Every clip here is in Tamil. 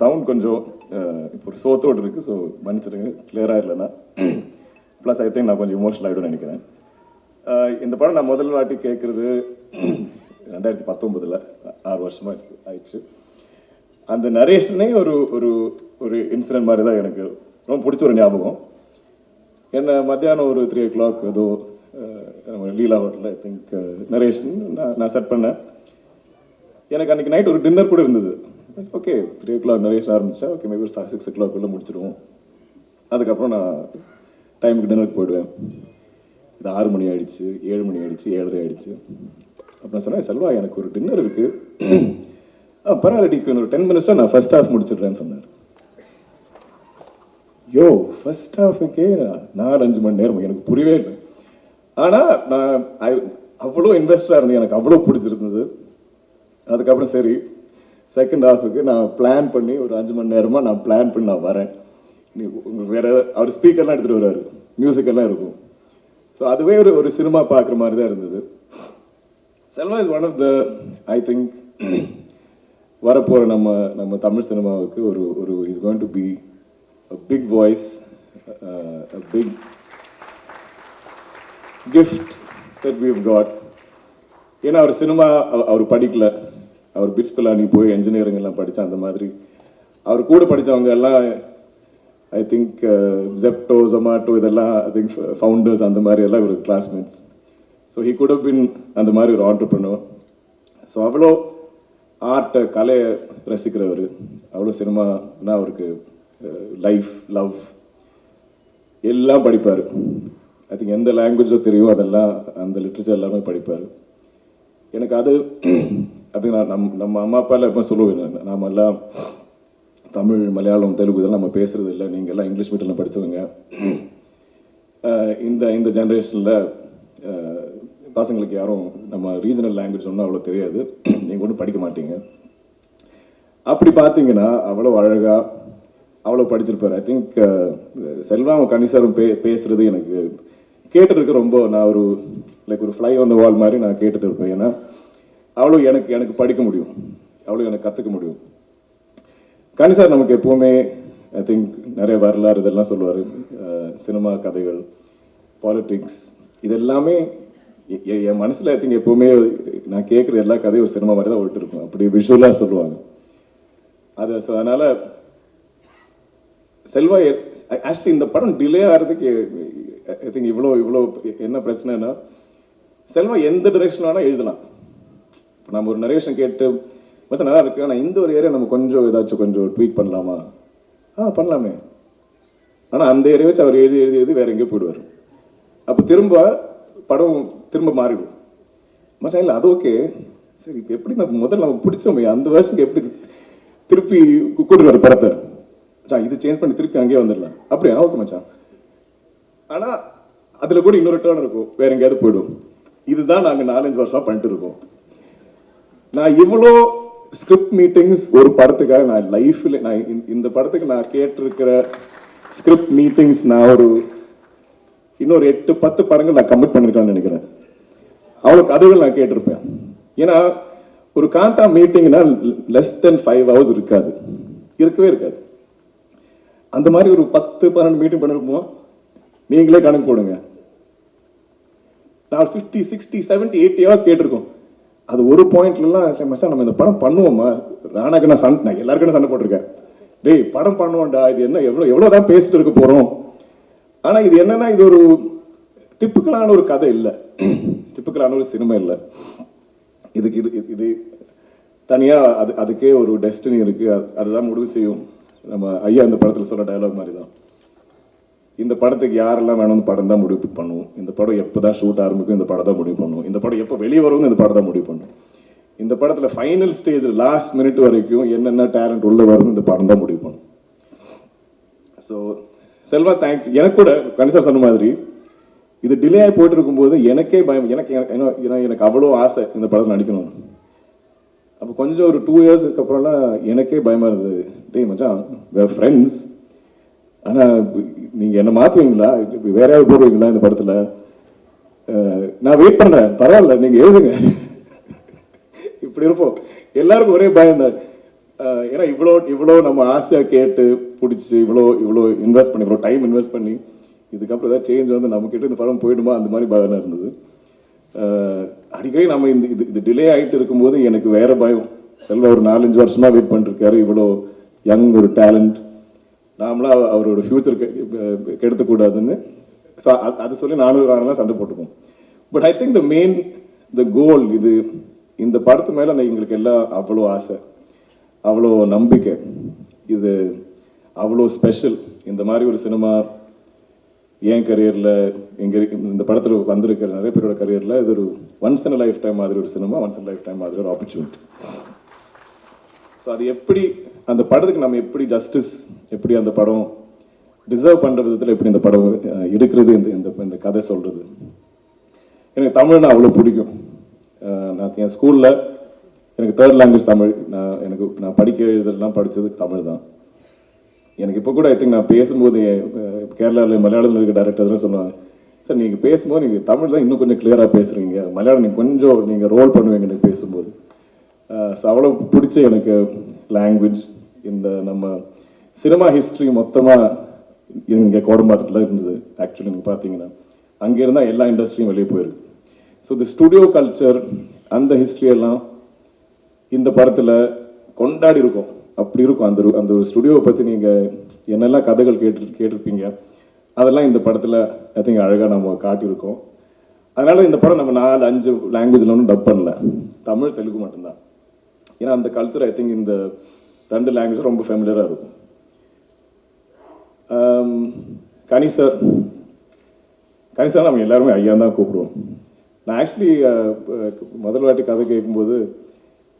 சவுண்ட் கொஞ்சம் இப்போ ஒரு சோத்தோடு இருக்குது, ஸோ மன்னிச்சிடுங்க கிளியராக இல்லைன்னா. ப்ளஸ் ஐ திங்க் நான் கொஞ்சம் இமோஷனல் ஆகிடும்னு நினைக்கிறேன். இந்த படம் நான் முதல் வாட்டி கேட்குறது 2019, 6 வருஷமாக ஆயிடுச்சு. அந்த நரேஷனே ஒரு ஒரு ஒரு இன்சிடென்ட் மாதிரி தான் எனக்கு ரொம்ப பிடிச்ச ஒரு ஞாபகம். என்ன மத்தியானம் ஒரு 3 o'clock ஏதோ லீலா ஹோட்டலில் ஐ திங்க் நரேஷன் நான் செட் பண்ணேன். எனக்கு அன்றைக்கி நைட் ஒரு டின்னர் கூட இருந்தது. ஓகே 3 o'clock நரேஷன் ஆரம்பித்தா ஓகே மேபி 6 o'clock முடிச்சிடுவோம். அதுக்கப்புறம் நான் டைமுக்கு டின்னருக்கு போயிடுவேன். இது 6 மணி ஆகிடுச்சு, 7 மணி ஆகிடுச்சு, 7:30 ஆகிடுச்சு. அப்புறம் சொன்னேன், செல்வா எனக்கு ஒரு டின்னர் இருக்குது, பரவாயில்லைக்கு ஒரு 10 minutes நான் ஃபர்ஸ்ட் ஹாஃப் முடிச்சிடுறேன்னு சொன்னார். யோ ஃபர்ஸ்ட் ஹாஃபுக்கே 4-5 மணி நேரம் எனக்கு புரியவே இல்லை. ஆனால் நான் அவ்வளோ இன்ட்ரெஸ்டாக இருந்தேன், எனக்கு அவ்வளோ பிடிச்சிருந்தது. அதுக்கப்புறம் சரி செகண்ட் ஹாஃபுக்கு நான் பிளான் பண்ணி ஒரு 5 மணி நேரமாக நான் பிளான் பண்ணி நான் வரேன். உங்களுக்கு வேறு அவர் ஸ்பீக்கர்லாம் எடுத்துகிட்டு வருவார், மியூசிக்கெல்லாம் இருக்கும். ஸோ அதுவே ஒரு சினிமா பார்க்குற மாதிரி தான் இருந்தது. Selva is one of the I think வரப்போகிற நம்ம தமிழ் சினிமாவுக்கு ஒரு is going to be a big voice, a big gift that we've got. ஏன்னா அவர் சினிமா அவர் படிக்கல, அவர் பிட்ஸ் பிலானி போய் என்ஜினியரிங் எல்லாம் படித்தா அந்த மாதிரி. அவர் கூட படித்தவங்க எல்லாம் ஐ திங்க் ஜெப்டோ ஜொமாட்டோ இதெல்லாம் ஐ திங்க் ஃபவுண்டர்ஸ் அந்த மாதிரி எல்லாம் ஒரு classmates. So he could have been அந்த மாதிரி ஒரு ஆண்டர்ப்ரனர். ஸோ அவ்வளோ ஆர்ட்டை கலையை ரசிக்கிறவர், அவ்வளோ சினிமானா அவருக்கு லைஃப் லவ் எல்லாம் படிப்பார். ஐ திங்க் எந்த லாங்குவேஜோ தெரியும் அதெல்லாம் அந்த லிட்ரேச்சர் எல்லாமே படிப்பார். எனக்கு அது அப்படி நம்ம அம்மா அப்பாலாம் எப்போ சொல்லுவேன், நாம எல்லாம் தமிழ் மலையாளம் தெலுங்கு இதெல்லாம் நம்ம பேசுறது இல்லை, நீங்கள் எல்லாம் இங்கிலீஷ் மீடியமில் படித்தவங்க. இந்த ஜென்ரேஷனில் பசங்களுக்கு யாரும் நம்ம ரீஜனல் லாங்குவேஜ் ஒன்றும் அவ்வளோ தெரியாது, நீங்கள் ஒன்றும் படிக்க மாட்டீங்க. அப்படி பார்த்தீங்கன்னா அவ்வளோ அழகாக அவ்வளோ படிச்சிருப்பார். ஐ திங்க் செல்வம் கணிசாரும் பேசுறது எனக்கு கேட்டுருக்கு ரொம்ப. நான் ஒரு லைக் ஒரு ஃப்ளை ஆன் த வால் மாதிரி நான் கேட்டுட்டு இருப்பேன். ஏன்னா அவ்வளோ எனக்கு படிக்க முடியும், அவ்வளோ எனக்கு கற்றுக்க முடியும். கணிசார் நமக்கு எப்போவுமே ஐ திங்க் நிறைய வரலாறு இதெல்லாம் சொல்லுவார், சினிமா கதைகள், பாலிட்டிக்ஸ், இது எல்லாமே என் மனசில் ஐ திங்க் எப்போவுமே நான் கேட்குற எல்லா கதையும் ஒரு சினிமா மாதிரி தான் ஓட்டு இருக்கும், அப்படி விஷுவலாக சொல்லுவாங்க. அதனால் செல்வா ஆக்சுவலி இந்த படம் டிலே ஆகிறதுக்கு ஐ திங்க் இவ்வளோ என்ன பிரச்சனைனா, செல்வா எந்த டிரெக்ஷன் வேணால் எழுதலாம். இப்போ நம்ம ஒரு நரேஷன் கேட்டு மற்ற நல்லா இருக்கு, ஆனால் இந்த ஒரு ஏரியா நம்ம கொஞ்சம் ஏதாச்சும் கொஞ்சம் ட்வீட் பண்ணலாமா, பண்ணலாமே. ஆனால் அந்த ஏரியா வச்சு அவர் எழுதி வேற எங்கேயோ போயிடுவார். அப்போ படம் திரும்ப மாறிடும். மச்சான் இல்லை அது ஓகே, சரி இப்போ எப்படி நம்ம முதல்ல நமக்கு பிடிச்சோமே அந்த வருஷத்துக்கு எப்படி திருப்பி கூட்டிட்டு படத்தை இது சேஞ்ச் பண்ணி திருப்பி அங்கேயே வந்துடலாம், அப்படியா ஓகே மச்சான். ஆனால் அதில் கூட இன்னொரு டர்ன் இருக்கும், வேற எங்கேயாவது போயிடும். இதுதான் நாங்கள் 4-5 வருஷமா பண்ணிட்டு இருக்கோம். நான் இவ்வளோ ஸ்கிரிப்ட் மீட்டிங்ஸ் ஒரு படத்துக்காக நான் லைஃப்ல நான் இந்த படத்துக்கு நான் கேட்டிருக்கிற ஸ்கிரிப்ட் மீட்டிங்ஸ் நான் இன்னொரு 8-10 படங்கள் நான் கமிட் பண்ணிருக்கலாம்னு நினைக்கிறேன். அவ்வளோ கதைகள் நான் கேட்டிருப்பேன். ஏன்னா ஒரு காந்தா மீட்டிங்னா less than 5 hours இருக்கவே இருக்காது. அந்த மாதிரி ஒரு 10-12 மீட்டிங் பண்ணிருப்போம். நீங்களே கணக்கு போடுங்க. நான் 50, 60, 70, 80 hours கேட்டிருக்கோம். அது ஒரு பாயிண்ட்லாம் மச்சான் நம்ம இந்த படம் பண்ணுவோமா, ராணாக்கு நான் எல்லாருக்கும் சண்டை போட்டிருக்கேன், டேய் படம் பண்ணுவோம்டா, இது என்ன எவ்வளோதான் பேசிட்டு இருக்க போகிறோம். ஆனால் இது என்னன்னா இது ஒரு டிப்பிக்கலான ஒரு கதை இல்லை, டிப்பிக்கலான ஒரு சினிமா இல்லை. இது தனியாக அதுக்கே ஒரு டெஸ்டினி இருக்குது, அதுதான் முடிவு செய்யும். நம்ம ஐயா இந்த படத்தில் சொல்கிற டயலாக் மாதிரி தான், இந்த படத்துக்கு யாரெல்லாம் வேணும் படம் தான் முடிவு பண்ணுவோம், இந்த படம் எப்போ தான் ஷூட் ஆரம்பிக்கும் இந்த படம் தான் முடிவு பண்ணுவோம், இந்த படம் எப்போ வெளியே வரும் இந்த படம் தான் முடிவு பண்ணுவோம், இந்த படத்தில் ஃபைனல் ஸ்டேஜ் லாஸ்ட் மினிட் வரைக்கும் என்னென்ன டேலண்ட் உள்ள வரும் இந்த படம் தான் முடிவு பண்ணும். So Selva thank you. எனக்கு கூட கணிசார் சொன்ன மாதிரி இது டிலே ஆகி போயிட்டு இருக்கும்போது எனக்கே பயம், எனக்கு அவ்வளோ ஆசை இந்த படத்தில் நடிக்கணும். அப்போ கொஞ்சம் ஒரு 2 yearsக்கு அப்புறம்லாம் எனக்கே பயமாக இருந்தது, டேய் மச்சான் வேறு ஃப்ரெண்ட்ஸ், ஆனால் நீங்கள் என்ன மாற்றுவீங்களா, வேற யாராவது போடுவீங்களா இந்த படத்தில், நான் வெயிட் பண்ணுறேன் பரவாயில்ல நீங்கள் எழுதுங்க இப்படி இருப்போம். எல்லாருக்கும் ஒரே பயம் தான், ஏன்னா இவ்வளோ நம்ம ஆசையாக கேட்டு பிடிச்சி இவ்வளோ இன்வெஸ்ட் பண்ணி இவ்வளோ டைம் இன்வெஸ்ட் பண்ணி இதுக்கப்புறம் ஏதாவது சேஞ்ச் வந்து நம்மக்கிட்ட இந்த படம் போயிடுமா அந்த மாதிரி பயம் இருந்தது. அடிக்கடி நம்ம இது டிலே ஆகிட்டு இருக்கும்போது எனக்கு வேற பயம். செல்வா ஒரு 4-5 வருஷமாக வெயிட் பண்ணிருக்காரு, இவ்வளோ யங் ஒரு டேலண்ட், நாமளா அவரோட ஃபியூச்சர் கெடுத்துக்கூடாதுன்னு. ஸோ அது சொல்லி நானும் சண்டை போட்டுப்போம். பட் ஐ திங்க் த கோல் இது, இந்த படத்து மேலே எங்களுக்கு எல்லாம் அவ்வளோ ஆசை, அவ்வளோ நம்பிக்கை, இது அவ்வளோ ஸ்பெஷல். இந்த மாதிரி ஒரு சினிமா என் கரியரில் இந்த படத்தில் வந்திருக்கிற நிறைய பேரோட கரியரில் இது ஒரு ஒன்ஸ் இன் லைஃப் டைம் மாதிரி ஒரு cinema, once in life time மாதிரி ஒரு ஆப்பர்ச்சுனிட்டி. ஸோ அது எப்படி அந்த படத்துக்கு நம்ம எப்படி ஜஸ்டிஸ், எப்படி அந்த படம் டிசர்வ் பண்ணுற விதத்தில் எப்படி இந்த படம் எடுக்கிறது, இந்த கதை சொல்கிறது. எனக்கு தமிழ்னா அவ்வளோ பிடிக்கும். நான் என் ஸ்கூலில் எனக்கு 3rd லாங்குவேஜ் தமிழ். நான் படிக்க எழுதலாம் படித்தது தமிழ் தான். எனக்கு இப்போ கூட ஐ திங்க் நான் பேசும்போது கேரளாவில் மலையாளத்தில் இருக்க டேரக்டர்லாம் சொல்லுவாங்க, சார் நீங்கள் பேசும்போது நீங்கள் தமிழ் தான் இன்னும் கொஞ்சம் கிளியராக பேசுகிறீங்க, மலையாளம் நீங்கள் கொஞ்சம் நீங்கள் ரோல் பண்ணுவீங்க எனக்கு பேசும்போது. ஸோ அவ்வளோ பிடிச்ச எனக்கு லாங்குவேஜ். இந்த நம்ம சினிமா ஹிஸ்ட்ரி மொத்தமாக இங்கே கோடம்பாக்கத்தில் இருந்தது. ஆக்சுவலி நீங்கள் பார்த்தீங்கன்னா அங்கே இருந்தால் எல்லா இண்டஸ்ட்ரியும் வெளியே போயிருக்கு. ஸோ இந்த ஸ்டுடியோ கல்ச்சர் அந்த ஹிஸ்ட்ரியெல்லாம் இந்த படத்தில் கொண்டாடி இருக்கும். அப்படி இருக்கும் அந்த ஒரு ஸ்டுடியோவை பற்றி நீங்கள் என்னெல்லாம் கதைகள் கேட்டிருப்பீங்க, அதெல்லாம் இந்த படத்தில் ஐ திங்க் அழகாக நம்ம காட்டியிருக்கோம். அதனால இந்த படம் நம்ம 4-5 லாங்குவேஜில் ஒன்றும் டப் பண்ணல, தமிழ் தெலுங்கு மட்டும்தான். ஏன்னா அந்த கல்ச்சர் ஐ திங்க் இந்த 2 லாங்குவேஜ் ரொம்ப ஃபெமிலியராக இருக்கும். கனி சார் நம்ம எல்லாருமே ஐயா தான் கூப்பிடுவோம். நான் ஆக்சுவலி முதல் வாட்டி கதை கேட்கும்போது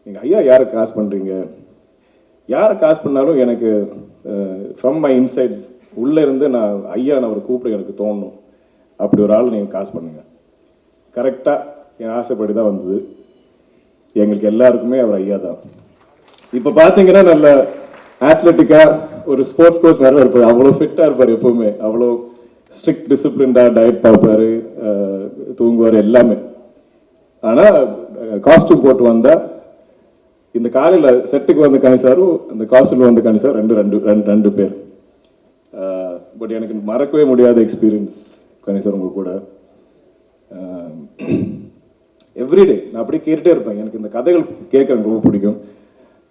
நீங்கள் ஐயா யாரை காசு பண்ணுறீங்க, யாரை காசு பண்ணாலும் எனக்கு ஃப்ரம் மை இன்சைட்ஸ் உள்ளே இருந்து நான் அவரை கூப்பிட எனக்கு தோணும், அப்படி ஒரு ஆள் நீங்கள் காசு பண்ணுங்க. கரெக்டாக என் ஆசைப்படி தான் வந்தது. எங்களுக்கு எல்லாருக்குமே அவர் ஐயா தான். இப்போ பார்த்தீங்கன்னா நல்ல ஆத்லெட்டிக்காக ஒரு ஸ்போர்ட்ஸ் கோச் வேறு இருப்பார், அவ்வளோ ஃபிட்டாக இருப்பார் எப்போவுமே, அவ்வளோ ஸ்ட்ரிக்ட் டிசிப்ளின்டாக டயட் பார்ப்பார், தூங்குவார் எல்லாமே. ஆனால் காஸ்டியூம் போட்டு வந்தால் இந்த காலையில் செட்டுக்கு வந்த கணிசாரும் அந்த காஸ்டியூம் வந்த கணிசார் ரெண்டு பேர். பட் எனக்கு மறக்கவே முடியாத எக்ஸ்பீரியன்ஸ் கணிசார் உங்க கூட. எவ்ரிடே நான் அப்படியே கேட்டுட்டே இருப்பேன். எனக்கு இந்த கதைகள் கேட்க எனக்கு ரொம்ப பிடிக்கும்.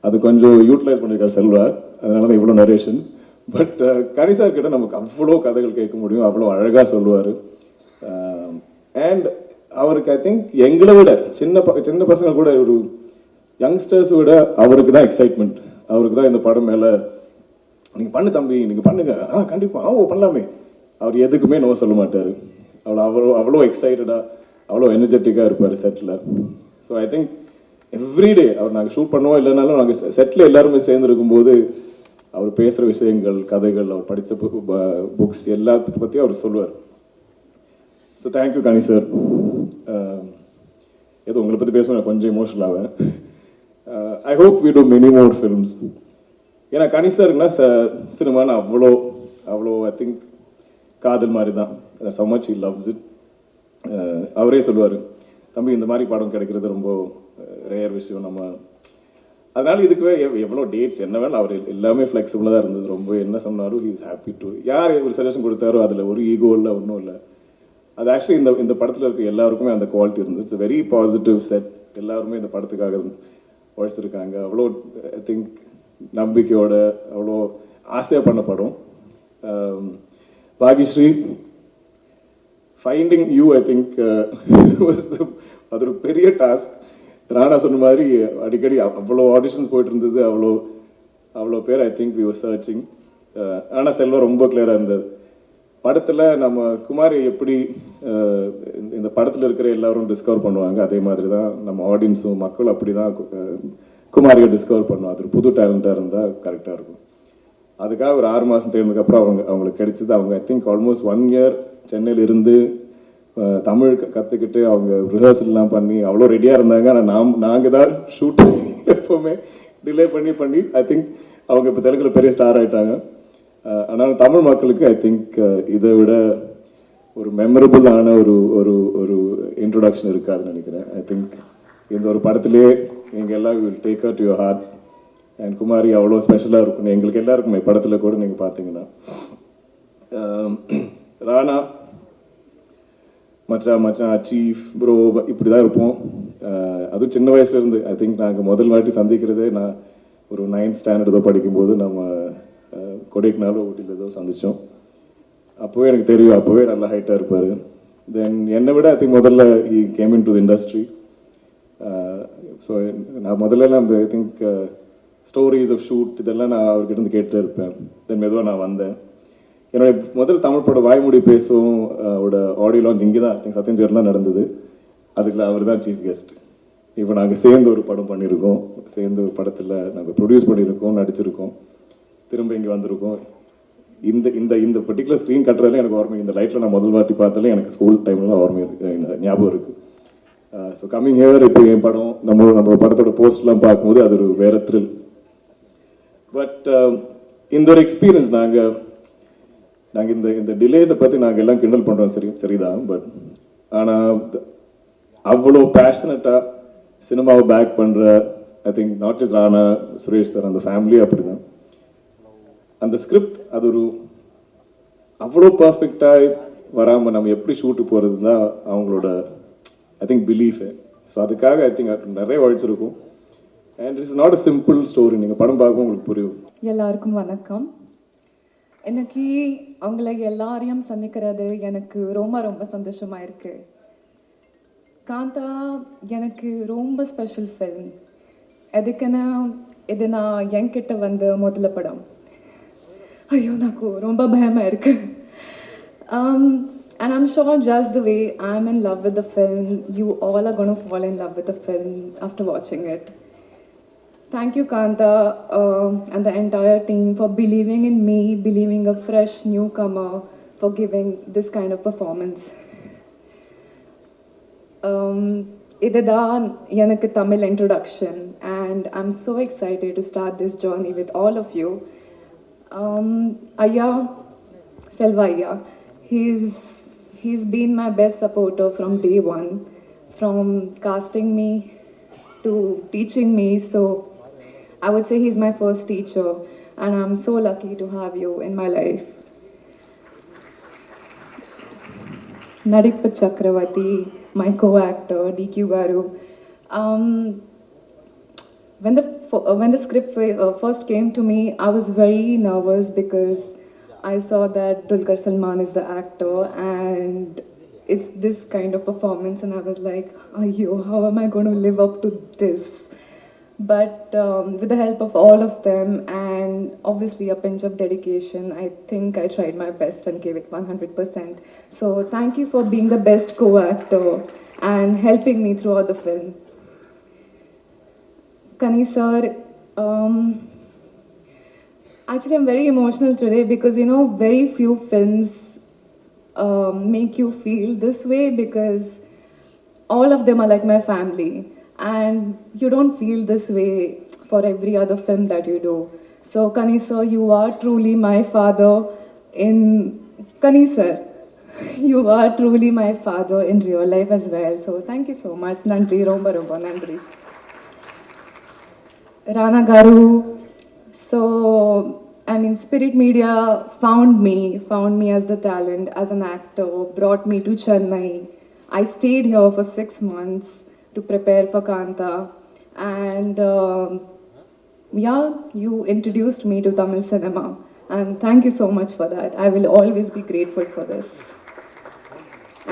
அது கொஞ்சம் யூட்டிலைஸ் பண்ணியிருக்காரு செல்வா, அதனால தான் இவ்வளோ நரேஷன். பட் கணிசார் கிட்ட நமக்கு அவ்வளோ கதைகள் கேட்க முடியும், அவ்வளோ அழகாக சொல்லுவார். அண்ட் அவருக்கு ஐ திங்க் எங்களை விட சின்ன பசங்க கூட ஒரு யங்ஸ்டர்ஸ் விட அவருக்கு தான் எக்ஸைட்மெண்ட், அவருக்கு தான் இந்த படம் மேலே நீங்கள் பண்ணு தம்பி, நீங்கள் பண்ணுங்க, கண்டிப்பாக பண்ணலாமே. அவர் எதுக்குமே நோ சொல்ல மாட்டார். அவ்வளோ எக்ஸைட்டடாக அவ்வளோ எனர்ஜெட்டிக்காக இருப்பார் செட்டில். ஸோ ஐ திங்க் எவ்ரிடே அவர் நாங்கள் ஷூட் பண்ணுவோம் இல்லைனாலும் நாங்கள் செட்டில் எல்லாருமே சேர்ந்து இருக்கும்போது அவர் பேசுகிற விஷயங்கள், கதைகள், அவர் படித்த புக்ஸ் எல்லாத்த பற்றியும் அவர் சொல்லுவார். So thank you Kani sir. ஏதோ உங்களை பற்றி பேசும்போது நான் கொஞ்சம் எமோஷனல் ஆவேன். I hope we do many more films. ஏன்னா கனி சார்னா சினிமான்னு அவ்வளோ ஐ திங்க் காதல் மாதிரி தான். So much he loves it. அவரே சொல்லுவார், தம்பி இந்த மாதிரி படம் கிடைக்கிறது ரொம்ப ரேர் விஷயம் நம்ம. அதனால இதுக்கு எவ்வளோ டேட்ஸ் என்ன வேணும், அவர் எல்லாமே ஃப்ளெக்சிபிளாக தான் இருந்தது. ரொம்ப என்ன சொன்னாலும் ஹி இஸ் ஹாப்பி டு. யார் ஒரு சஜஷன் கொடுத்தாரோ அதில் ஒரு ஈகோ இல்லை, ஒன்றும் இல்லை. அது ஆக்சுவலி இந்த படத்தில் இருக்க எல்லாருக்குமே அந்த குவாலிட்டி இருந்தது. It's very positive set. எல்லாருமே இந்த படத்துக்காக உழைச்சிருக்காங்க. அவ்வளோ ஐ திங்க் நம்பிக்கையோட அவ்வளோ ஆசையாக பண்ண படம். பாகிஸ்ரீ ஃபைண்டிங் யூ ஐ திங்க் அது ஒரு பெரிய டாஸ்க். ராணா சொன்ன மாதிரி அடிக்கடி அவ்வளோ ஆடிஷன்ஸ் போயிட்டு இருந்தது, அவ்வளோ பேர் I think we were searching. ஆனால் செல்வா ரொம்ப கிளியராக இருந்தது. படத்தில் நம்ம குமாரி எப்படி இந்த படத்தில் இருக்கிற எல்லாரும் டிஸ்கவர் பண்ணுவாங்க, அதே மாதிரி தான் நம்ம ஆடியன்ஸும் மக்களும் அப்படி தான் குமாரியை டிஸ்கவர் பண்ணுவோம். அது ஒரு புது டேலண்டாக இருந்தால் கரெக்டாக இருக்கும். அதுக்காக ஒரு 6 மாதம் தேர்ந்ததுக்கப்புறம் அவங்களுக்கு கிடைச்சது. அவங்க ஐ திங்க் ஆல்மோஸ்ட் 1 இயர் சென்னையில் இருந்து தமிழ் கற்றுக்கிட்டு அவங்க ரிஹர்சல்லாம் பண்ணி அவ்வளோ ரெடியாக இருந்தாங்க. ஆனால் நாங்கள் தான் ஷூட் எப்போவுமே டிலே பண்ணி ஐ திங்க் அவங்க இப்போ தெலுங்குல பெரிய ஸ்டார் ஆகிட்டாங்க. ஆனால் தமிழ் மக்களுக்கு ஐ திங்க் இதை விட ஒரு மெமரபுளான ஒரு இன்ட்ரொடக்ஷன் இருக்காதுன்னு நினைக்கிறேன். ஐ திங்க் இந்த ஒரு படத்திலே நீங்கள் எல்லாம் will take out your hearts. And Kumari அவ்வளோ ஸ்பெஷலாக இருக்கும் எங்களுக்கு எல்லாருக்குமே படத்தில் கூட நீங்கள் பார்த்தீங்கன்னா. ராணா மச்சான் மச்சான் சீஃப் ப்ரோ இப்படி தான் இருப்போம். அதுவும் சின்ன வயசுலேருந்து ஐ திங்க் நாங்கள் முதல் வாட்டி சந்திக்கிறதே நான் ஒரு 9th ஸ்டாண்டர்ட் ஏதோ படிக்கும்போது நம்ம கொடைக்குனாலோ ஊட்டியில் ஏதோ சந்தித்தோம். அப்போவே எனக்கு தெரியும், அப்போவே நல்லா ஹைட்டாக இருப்பார். தென் என்னை விட ஐ திங்க் முதல்ல he came in to the industry. So நான் முதல்ல அந்த I think stories of shoot இதெல்லாம் நான் அவர்கிட்ட இருந்து கேட்டுட்டு இருப்பேன். தென் மெதுவாக நான் வந்தேன். என்னோட முதல் தமிழ் படம் வாய்மொழி பேசும் ஆடியோ லான்ச் இங்கே தான் ஐ திங்க் சத்யன் தான் நடந்தது. அதுக்குள்ள அவர் தான் சீஃப் கெஸ்ட். இப்போ நாங்கள் சேர்ந்து ஒரு படம் பண்ணியிருக்கோம், சேர்ந்து படத்தில் நாங்கள் ப்ரொடியூஸ் பண்ணியிருக்கோம், நடிச்சிருக்கோம், திரும்ப இங்கே வந்திருக்கோம். இந்த இந்த இந்த பர்டிகுலர் ஸ்க்ரீன் கட்டுறதுல எனக்கு ஓர்மை, இந்த லைட்டில் நான் முதல் வாட்டி பார்த்தாலே எனக்கு ஸ்கூல் டைம்லாம் ஓர்மை இருக்கு, ஞாபகம் இருக்குது. ஸோ கம்மிங் ஹியர் இப்போ என் படம் நம்ம படத்தோட போஸ்ட்லாம் பார்க்கும்போது அது ஒரு வேற த்ரில். பட் இந்த ஒரு எக்ஸ்பீரியன்ஸ் நாங்கள் இந்த இந்த டிலேஸை பற்றி நாங்கள் எல்லாம் கிண்டல் பண்ணுறோம், சரிதான். பட் ஆனால் அவ்வளோ பேஷனட்டாக சினிமாவை பேக் பண்ணுற I think not just Rana, Suresh sir, அந்த ஃபேமிலி அப்படி தான். அந்த ஸ்கிரிப்ட் அது ஒரு அவ்வளோ பர்ஃபெக்டாக வராமல் நம்ம எப்படி ஷூட்டு போகிறது தான் அவங்களோட ஐ திங்க் பிலீஃபு. ஸோ அதுக்காக ஐ திங்க் நிறைய உழைச்சிருக்கும். And it's not a simple story. நீங்கள் படம் பார்க்கும் உங்களுக்கு புரியும். எல்லாருக்கும் வணக்கம். எனக்கு அவங்கள எல்லாரையும் சந்திக்கிறது எனக்கு ரொம்ப ரொம்ப சந்தோஷமாக இருக்குது. காந்தா எனக்கு ரொம்ப ஸ்பெஷல் ஃபில்ம். எதுக்குன்னா இது நான் என்கிட்ட வந்த முதல்ல படம். ஐயோ నాకు ரொம்ப பயமாக இருக்கு. And I'm sure just the way I'm in love with the film, you all are going to fall in love with the film after watching it. Thank you, Kanta, and the entire team for believing in me, believing a fresh newcomer, for giving this kind of performance. இதுதான் எனக்கு Tamil introduction, and I'm so excited to start this journey with all of you. Ayya, Selva Ayya, he's been my best supporter from day one, from casting me to teaching me. So I would say he's my first teacher, and I'm so lucky to have you in my life. Nadippa Chakravarti, my co-actor, DQ Garu. When the script first came to me, I was very nervous because I saw that Dulquer Salmaan is the actor and it's this kind of performance, and I was like, "Ayyo, how am I going to live up to this?" But with the help of all of them and obviously a pinch of dedication, I think I tried my best and gave it 100%. So thank you for being the best co-actor and helping me throughout the film. Kani sir, actually I'm very emotional today because very few films make you feel this way, because all of them are like my family, and you don't feel this way for every other film that you do. So Kani sir, you are truly my father in Kani sir. You are truly my father in real life as well. So thank you so much. Nandri, romba romba nandri. Rana Garu. So Spirit Media found me as the talent, as an actor, brought me to Chennai. I stayed here for 6 months to prepare for Kanta, and you introduced me to Tamil cinema, and thank you so much for that. I will always be grateful for this.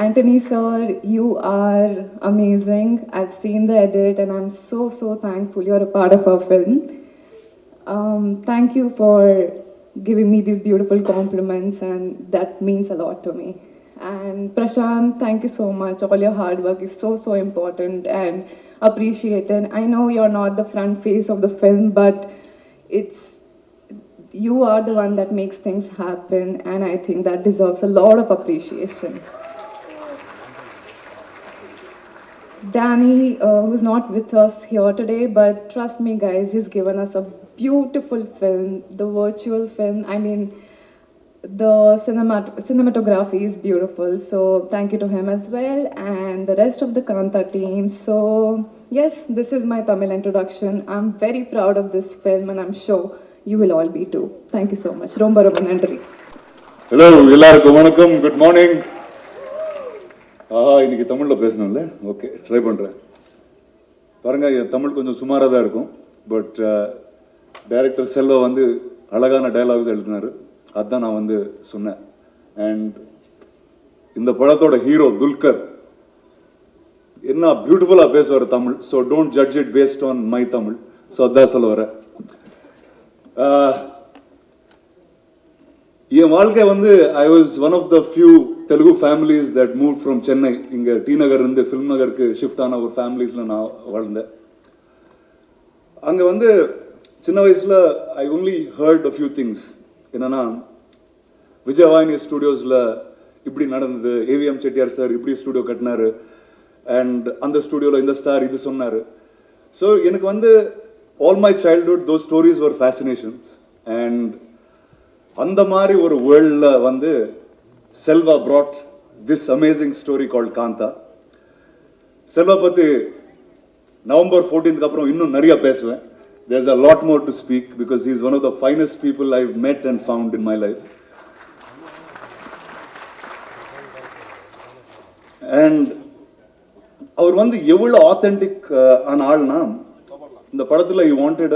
Anthony sir, you are amazing. I've seen the edit and I'm so thankful you're a part of our film. Thank you for giving me these beautiful compliments, and that means a lot to me. And Prashant, thank you so much. All your hard work is so important and appreciated. I know you're not the front face of the film, but you are the one that makes things happen, and I think that deserves a lot of appreciation. Danny, who's not with us here today, but trust me guys, he's given us a beautiful film, the virtual film. the cinematography is beautiful, so thank you to him as well, and the rest of the Kanta team. So yes, this is my Tamil introduction. I'm very proud of this film, and I'm sure you will all be too. Thank you so much. Romba romba nandri. Hello எல்லாருக்கும் வணக்கம், குட் மார்னிங். இன்னைக்கு தமிழில் பேசணும்ல, ஓகே ட்ரை பண்ணுறேன். பாருங்க, என் தமிழ் கொஞ்சம் சுமாராக தான் இருக்கும், பட் டைரக்டர் செல்வா வந்து அழகான டயலாக்ஸ் எழுதினார், அதுதான் நான் வந்து சொன்னேன். அண்ட் இந்த படத்தோட ஹீரோ துல்கர் என்ன பியூட்டிஃபுல்லாக பேசுவார் Tamil. So don't judge it based on my Tamil. So அதான் சொல்ல வரேன். என் வாழ்க்கை வந்து I was one of the few Telugu families that move from Chennai. இங்கே டி நகர் இருந்து ஃபில்ம் நகருக்கு ஷிஃப்ட் ஆன ஒரு ஃபேமிலிஸில் நான் வாழ்ந்தேன். அங்கே வந்து சின்ன வயசில் I only heard a few things. என்னன்னா, விஜயவாணி ஸ்டுடியோஸில் இப்படி நடந்தது, ஏவிஎம் செட்டியார் சார் இப்படி ஸ்டுடியோ கட்டினாரு, அண்ட் அந்த ஸ்டுடியோவில் இந்த ஸ்டார் இது சொன்னார். ஸோ எனக்கு வந்து all my childhood those stories were fascinations. And அந்த மாதிரி ஒரு வேர்ல்டில் வந்து Selva brought this amazing story called Kaantha. Selva பற்றி நவம்பர் 14th அப்புறம் இன்னும் நிறைய பேசுவேன். There's a lot more to speak because he's one of the finest people I've met and found in my life. And அவர் வந்து எவ்வளோ ஆத்தென்டிக் ஆன ஆள்னா, இந்த படத்தில் he wanted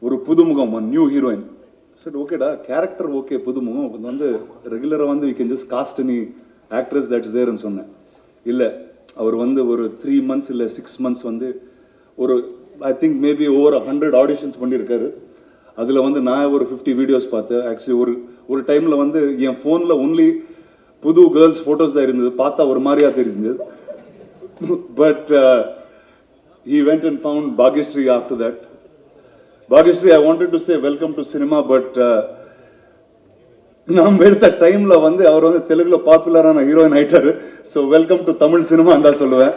ஒரு புதுமுகம், நியூ ஹீரோயின். சரி, ஓகேடா, கேரக்டர் ஓகே, புதுமுகம் வந்து ரெகுலராக வந்து we can just cast any actress that's there ன்னு சொன்னேன். இல்லை, அவர் வந்து ஒரு 3 months இல்லை 6 months வந்து ஒரு I think maybe over 100 auditions பண்ணியிருக்காரு. அதில் வந்து நான் ஒரு 50 வீடியோஸ் பார்த்தேன். ஆக்சுவலி ஒரு டைமில் வந்து என் ஃபோனில் ஒன்லி புது கேர்ள்ஸ் ஃபோட்டோஸ் தான் இருந்தது, பார்த்தா ஒரு மாதிரியா தெரிஞ்சது. But he went and found Bhagyashree after that. Bhagyashree, I wanted to say welcome to cinema, but நம்ம எடுத்த டைமில் வந்து அவர் வந்து தெலுங்குல பாப்புலரான ஹீரோயின் ஆயிட்டாரு. ஸோ வெல்கம் டு தமிழ் சினிமான்னு தான் சொல்லுவேன்.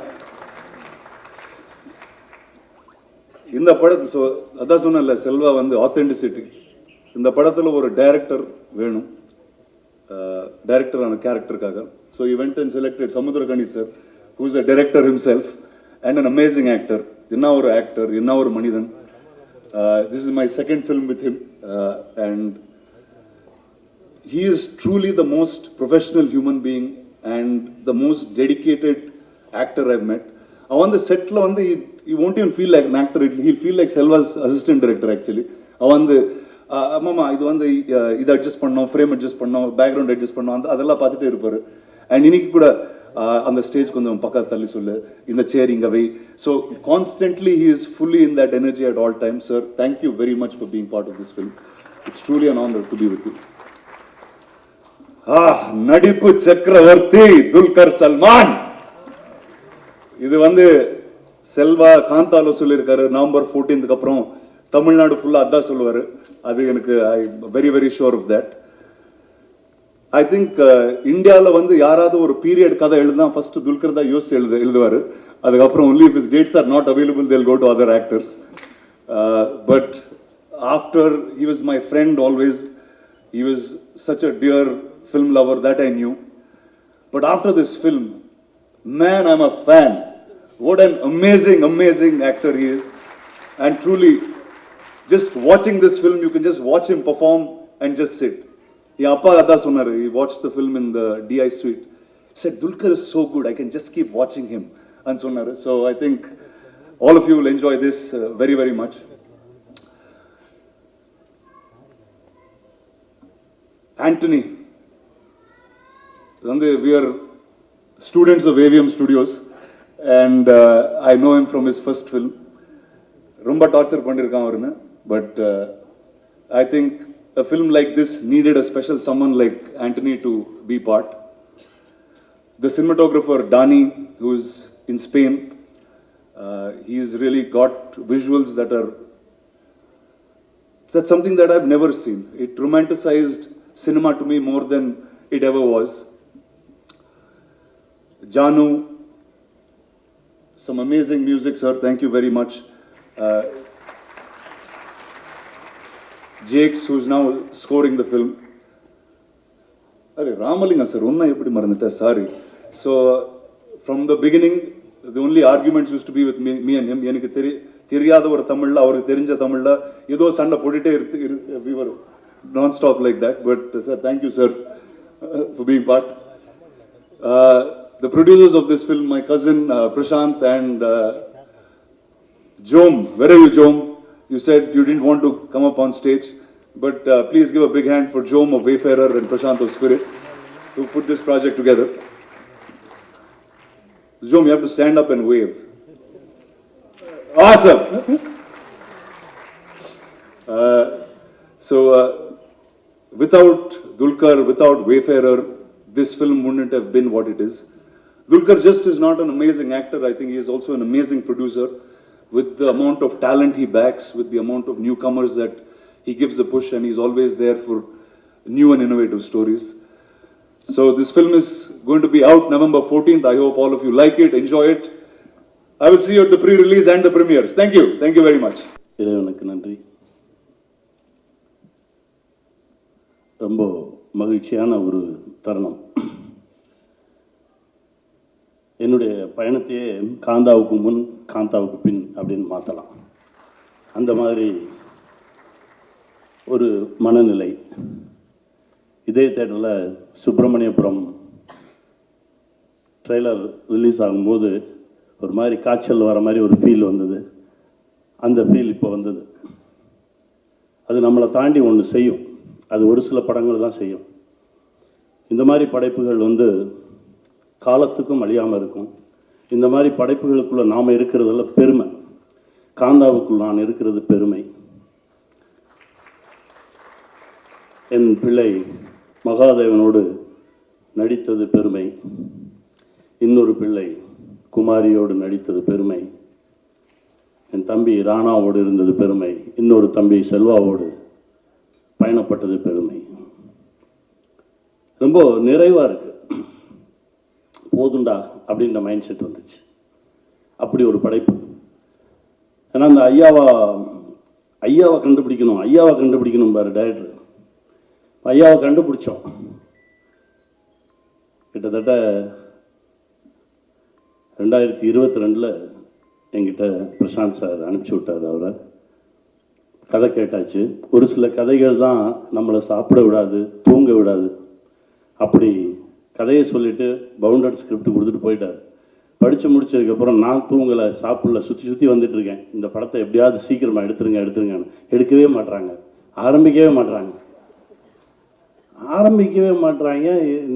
இந்த படத்து அதான் சொன்னேன்ல, செல்வா வந்து ஆத்தென்டிசிட்டி. இந்த படத்தில் ஒரு டைரக்டர் வேணும், டைரக்டரான கேரக்டருக்காக. So he went and selected Samuthirakani sir, who is a director himself and an amazing actor. என்ன ஒரு ஆக்டர், என்ன ஒரு மனிதன். This is my second film with him, and he is truly the most professional human being and the most dedicated actor I've met. அவன் வந்து செட்டில் வந்து he won't even feel like an actor, he'll feel like Selva's assistant director actually. அவன் வந்து மாமா இது வந்து இதை அட்ஜஸ்ட் பண்ணோம், ஃப்ரேம் அட்ஜஸ்ட் பண்ணோம், பேக்ரவுண்ட் அட்ஜஸ்ட் பண்ணோம், அதெல்லாம் பார்த்துட்டே இருப்பார். அண்ட் இன்னைக்கு கூட அந்த ஸ்டேஜ் கொஞ்சம் பக்கம் தள்ளி சொல்லு, இந்த சேர் இங்கே வை. So constantly he is fully in that energy at all times. Sir, thank you very much for being part of this film. It's truly an honor to be with you. நடிப்பு சக்கரவர்த்தி துல்கர் சல்மான். இது வந்து செல்வா காந்தால சொல்லியிருக்காரு, நவம்பர் 14th அப்புறம் தமிழ்நாடு ஃபுல்லாக அதான் சொல்லுவார். அது எனக்கு I very very sure of that. I think இந்தியாவில் வந்து யாராவது ஒரு பீரியட் கதை எழுதுனா ஃபர்ஸ்ட் துல்கர் தான் யோசிச்சு எழுதுவார். அதுக்கப்புறம் only if his dates are not available they'll go to other actors. But after, he was my friend always. He was such a dear film lover that I knew. But after this film, man, I'm a fan. What an amazing, amazing actor he is. And truly, just watching this film, you can just watch him perform and just sit. என் அப்பா அதான் சொன்னார், he watched the film in the DI suite. He said, Dulkar is so good, I can just keep watching him. And சொன்னார். So I think all of you will enjoy this very, very much. Anthony. We are students of AVM Studios, and I know him from his first film. ரொம்ப டார்ச்சர் பண்ணியிருக்கான் அவருன்னு. But I think a film like this needed a special someone like Anthony to be part. The cinematographer Dani, who is in Spain, he's really got visuals that's something that I've never seen. It romanticized cinema to me more than it ever was. Janu, some amazing music, sir. Thank you very much. Jakes, who's now scoring the film. Array Ramalinga sir ஒன்றும் எப்படி மறந்துட்டேன், sorry. So from the beginning the only arguments use to be with me and him. எனக்கு தெரியாத ஒரு தமிழில் அவருக்கு தெரிஞ்ச தமிழில் ஏதோ சண்டை போட்டுகிட்டே we were non-stop like that. But sir, thank you sir for being part. The producers of this film, my cousin Prashant and Jom. Where are you, Jom? You said you didn't want to come up on stage, but please give a big hand for Jom of Wayfarer and Prashant of Spirit who put this project together. Jom, you have to stand up and wave. Awesome. So without Dulquer, without Wayfarer, this film wouldn't have been what it is. Dulquer just is not an amazing actor. I think he is also an amazing producer. With the amount of talent he backs, with the amount of newcomers that he gives a push, and he's always there for new and innovative stories. So this film is going to be out November 14th. I hope all of you like it, enjoy it. I will see you at the pre-release and the premieres. Thank you. Thank you very much. இறைவனுக்கு நன்றி. ரொம்ப மகிழ்ச்சியான ஒரு தருணம். என்னுடைய பயணத்தையே காந்தாவுக்கு முன் காந்தாவுக்கு பின் அப்படின்னு மாற்றலாம். அந்த மாதிரி ஒரு மனநிலை. இதே தேட்டரில் சுப்பிரமணியபுரம் ட்ரெய்லர் ரிலீஸ் ஆகும்போது ஒரு மாதிரி காய்ச்சல் வர மாதிரி ஒரு ஃபீல் வந்தது. அந்த ஃபீல் இப்போ வந்தது. அது நம்மளை தாண்டி ஒன்று செய்யும். அது ஒரு சில படங்கள் தான் செய்யும். இந்த மாதிரி படைப்புகள் காலத்துக்கும் அழியாமல் இருக்கும். இந்த மாதிரி படைப்புகளுக்குள்ளே நாம் இருக்கிறதுல பெருமை. காந்தாவுக்குள் நான் இருக்கிறது பெருமை. என் பிள்ளை மகாதேவனோடு நடித்தது பெருமை. இன்னொரு பிள்ளை குமாரியோடு நடித்தது பெருமை. என் தம்பி ராணாவோடு இருந்தது பெருமை. இன்னொரு தம்பி செல்வாவோடு பயணப்பட்டது பெருமை. ரொம்ப நிறைவாக இருக்கு. போதுண்டா அப்படின்ற மைண்ட் செட் வந்துச்சு. அப்படி ஒரு படைப்பு. ஏன்னா அந்த ஐயாவை கண்டுபிடிக்கணும் பாரு டைரக்டர். ஐயாவை கண்டுபிடிச்சோம். கிட்டத்தட்ட 2022 என்கிட்ட பிரசாந்த் சார் அனுப்பிச்சி விட்டார். அவரை கதை கேட்டாச்சு. ஒரு சில கதைகள் தான் நம்மளை சாப்பிட விடாது, தூங்க விடாது. அப்படி கதையை சொல்லிவிட்டு பவுண்டட் ஸ்கிரிப்ட் கொடுத்துட்டு போயிட்டார். படித்து முடிச்சதுக்கப்புறம் நான் தூங்கலை, சாப்பிடல, சுற்றி வந்துட்டுருக்கேன். இந்த படத்தை எப்படியாவது சீக்கிரமாக எடுத்துருங்கன்னு. எடுக்கவே மாட்டுறாங்க, ஆரம்பிக்கவே மாட்டுறாங்க.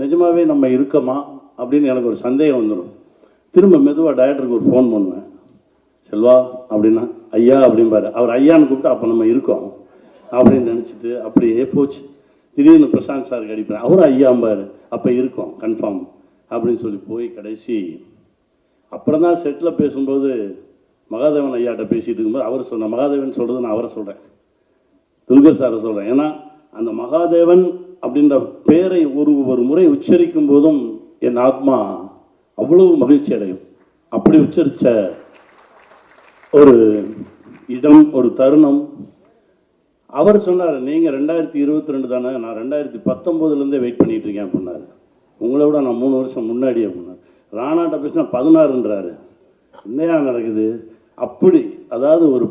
நிஜமாகவே நம்ம இருக்கமா அப்படின்னு எனக்கு ஒரு சந்தேகம் வந்துடும். திரும்ப மெதுவாக டைரக்டருக்கு ஒரு ஃபோன் பண்ணுவேன். செல்வா அப்படின்னா ஐயா அப்படின்பாரு. அவர் ஐயான்னு கூப்பிட்டு அப்போ நம்ம இருக்கோம் அப்படின்னு நினச்சிட்டு அப்படியே போச்சு. திடீர்னு பிரசாந்த் சாருக்கு அடிப்பேன். அவரும் ஐயாம்பாரு. அப்போ இருக்கோம் கன்ஃபார்ம் அப்படின்னு சொல்லி போய் கடைசி அப்புறம் தான் செட்டில் பேசும்போது மகாதேவன் ஐயாட்ட பேசிகிட்டு இருக்கும்போது அவர் சொன்ன மகாதேவன் சொல்கிறது நான் அவரை சொல்கிறேன், துல்கர் சாரை சொல்கிறேன். ஏன்னா அந்த மகாதேவன் அப்படின்ற பேரை ஒரு முறை உச்சரிக்கும் போதும் என் ஆத்மா அவ்வளவு மகிழ்ச்சி அடையும். அப்படி உச்சரித்த ஒரு இடம், ஒரு தருணம். அவர் சொன்னார், நீங்கள் 2022 தானே, நான் 2019 வெயிட் பண்ணிட்டு இருக்கேன் அப்படின்னாரு. உங்களை விட நான் 3 வருஷம் முன்னாடி அப்படின்னாரு. ராணாட்ட பேசினா 16ன்றாரு. என்னையா நடக்குது? அப்படி அதாவது ஒரு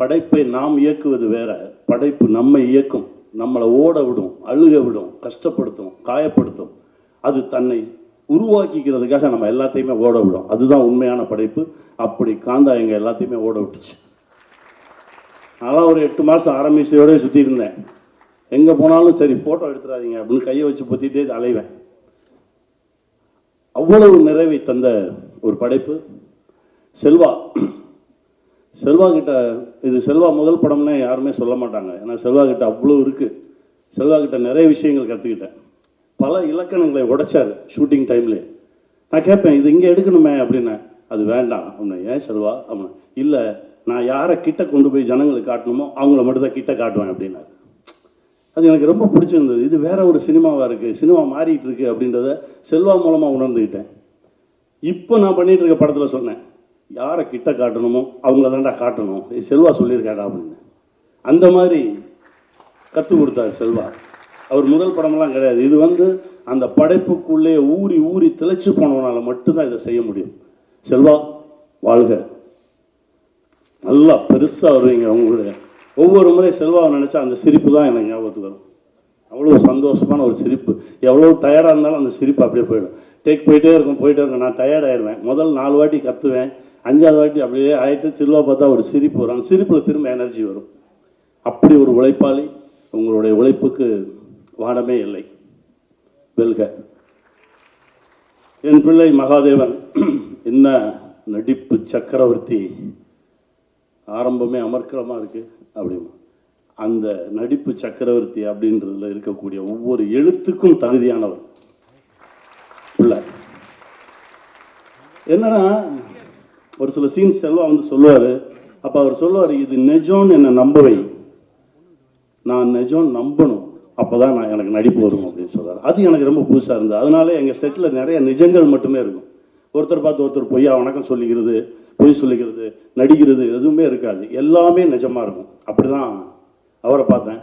படைப்பை நாம் இயக்குவது வேற, படைப்பு நம்மை இயக்கும், நம்மளை ஓட விடும், அழுக விடும், கஷ்டப்படுத்தும், காயப்படுத்தும். அது தன்னை உருவாக்கிக்கிறதுக்காக நம்ம எல்லாத்தையுமே ஓட விடும். அதுதான் உண்மையான படைப்பு. அப்படி காந்தா எங்கள் எல்லாத்தையுமே ஓட விட்டுச்சு. நான் ஒரு 8 மாதம் ஆரம்பிச்சையோடய சுற்றி இருந்தேன். எங்கே போனாலும் சரி ஃபோட்டோ எடுத்துடாதீங்க அப்படின்னு கையை வச்சு பொத்திட்டே அலைவேன். அவ்வளவு நிறைவை தந்த ஒரு படைப்பு. செல்வா கிட்ட இது செல்வா முதல் படம்னே யாருமே சொல்ல மாட்டாங்க. ஏன்னா செல்வா கிட்ட அவ்வளோ இருக்குது. செல்வா கிட்ட நிறைய விஷயங்கள் கற்றுக்கிட்டேன். பல இலக்கணங்களை உடைச்சார் ஷூட்டிங் டைம்ல. நான் கேட்பேன், இது இங்கே எடுக்கணுமே அப்படின்னேன். அது வேண்டாம் அப்படின்னா. ஏன் செல்வா அப்படின்னா, இல்லை நான் யாரை கிட்ட கொண்டு போய் ஜனங்களுக்கு காட்டணுமோ அவங்கள மட்டும் தான் கிட்ட காட்டுவேன் அப்படின்னாரு. அது எனக்கு ரொம்ப பிடிச்சிருந்தது. இது வேற ஒரு சினிமாவாக இருக்குது, சினிமா மாறிட்டு இருக்கு அப்படின்றத செல்வா மூலமாக உணர்ந்துக்கிட்டேன். இப்போ நான் பண்ணிட்டு இருக்க படத்தில் சொன்னேன், யாரை கிட்ட காட்டணுமோ அவங்கள தான்டா காட்டணும், செல்வா சொல்லியிருக்காடா அப்படின்னு. அந்த மாதிரி கற்றுக் கொடுத்தார் செல்வா. அவர் முதல் படமெல்லாம் கிடையாது. இது வந்து அந்த படைப்புக்குள்ளே ஊறி ஊறி திளைச்சு போனவனால மட்டும்தான் இதை செய்ய முடியும். செல்வா வாழ்க, நல்லா பெருசாக வருவீங்க. உங்களுடைய ஒவ்வொரு முறை செல்வாவை நினச்சா அந்த சிரிப்பு தான் எனக்கு ஞாபகத்துக்கு வரும். அவ்வளோ சந்தோஷமான ஒரு சிரிப்பு. எவ்வளோ டயர்டாக இருந்தாலும் அந்த சிரிப்பு அப்படியே போயிடும். டேக் போயிட்டே இருக்கும். நான் டயர்ட் ஆயிடுவேன். முதல் 4 வாட்டி கத்துவேன், 5ஆவது வாட்டி அப்படியே ஆகிட்டு திருவா பார்த்தா ஒரு சிரிப்பு வரும். அந்த சிரிப்பில் திரும்ப எனர்ஜி வரும். அப்படி ஒரு உழைப்பாளி. உங்களுடைய உழைப்புக்கு வாடமே இல்லை. வெல்க. என் பிள்ளை மகாதேவன் என்ன நடிப்பு சக்கரவர்த்தி. ஆரம்பமே அமர்க்கலமாக இருக்குது அப்படிமா. அந்த நடிப்பு சக்கரவர்த்தி அப்படின்றதுல இருக்கக்கூடிய ஒவ்வொரு எழுத்துக்கும் தகுதியானவர் பிள்ளை. என்னன்னா ஒரு சில சீன்ஸ் செல்வா வந்து சொல்லுவார். அப்போ அவர் சொல்லுவார், இது நிஜம்னு என்னை நம்பவை, நான் நிஜம் நம்பணும், அப்போ தான் எனக்கு நடிப்பு வரும் அப்படின்னு சொல்கிறார். அது எனக்கு ரொம்ப புதுசாக இருந்தது. அதனால எங்கள் செட்டில் நிறைய நிஜங்கள் மட்டுமே இருக்கும். ஒருத்தர் பார்த்து ஒருத்தர் பொய்யா வணக்கம் சொல்லிக்கிறது, பொய் சொல்லிக்கிறது, நடிக்கிறது எதுவுமே இருக்காது. எல்லாமே நிஜமாக இருக்கும். அப்படி தான் அவரை பார்த்தேன்.